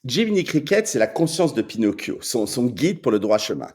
Jiminy Cricket, c'est la conscience de Pinocchio, son guide pour le droit chemin.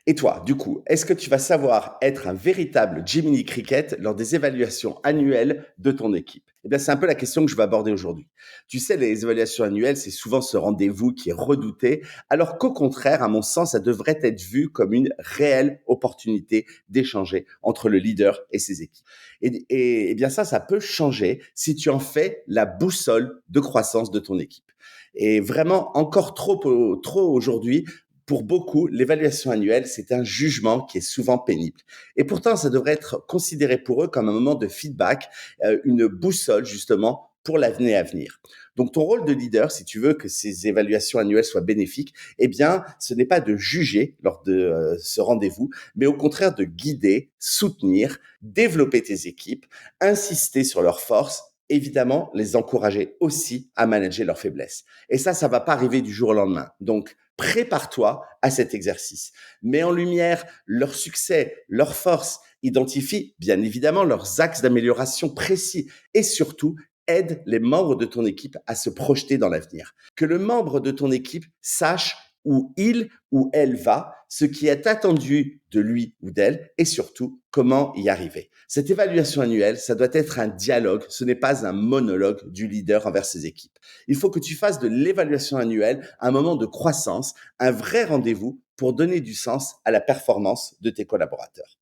Et toi, du coup, est-ce que tu vas savoir être un véritable Jiminy Cricket lors des évaluations annuelles de ton équipe? Eh bien, c'est un peu la question que je vais aborder aujourd'hui. Tu sais, les évaluations annuelles, c'est souvent ce rendez-vous qui est redouté, alors qu'au contraire, à mon sens, ça devrait être vu comme une réelle opportunité d'échanger entre le leader et ses équipes. Eh bien ça peut changer si tu en fais la boussole de croissance de ton équipe. Et vraiment, encore trop aujourd'hui, pour beaucoup, l'évaluation annuelle, c'est un jugement qui est souvent pénible. Et pourtant, ça devrait être considéré pour eux comme un moment de feedback, une boussole justement pour l'avenir à venir. Donc ton rôle de leader, si tu veux que ces évaluations annuelles soient bénéfiques, eh bien, ce n'est pas de juger lors de ce rendez-vous, mais au contraire de guider, soutenir, développer tes équipes, insister sur leurs forces, évidemment, les encourager aussi à manager leurs faiblesses. Et ça va pas arriver du jour au lendemain. Donc, prépare-toi à cet exercice. Mets en lumière leurs succès, leurs forces, identifie bien évidemment leurs axes d'amélioration précis et surtout, aide les membres de ton équipe à se projeter dans l'avenir. Que le membre de ton équipe sache où il ou elle va, ce qui est attendu de lui ou d'elle et surtout comment y arriver. Cette évaluation annuelle, ça doit être un dialogue, ce n'est pas un monologue du leader envers ses équipes. Il faut que tu fasses de l'évaluation annuelle un moment de croissance, un vrai rendez-vous pour donner du sens à la performance de tes collaborateurs.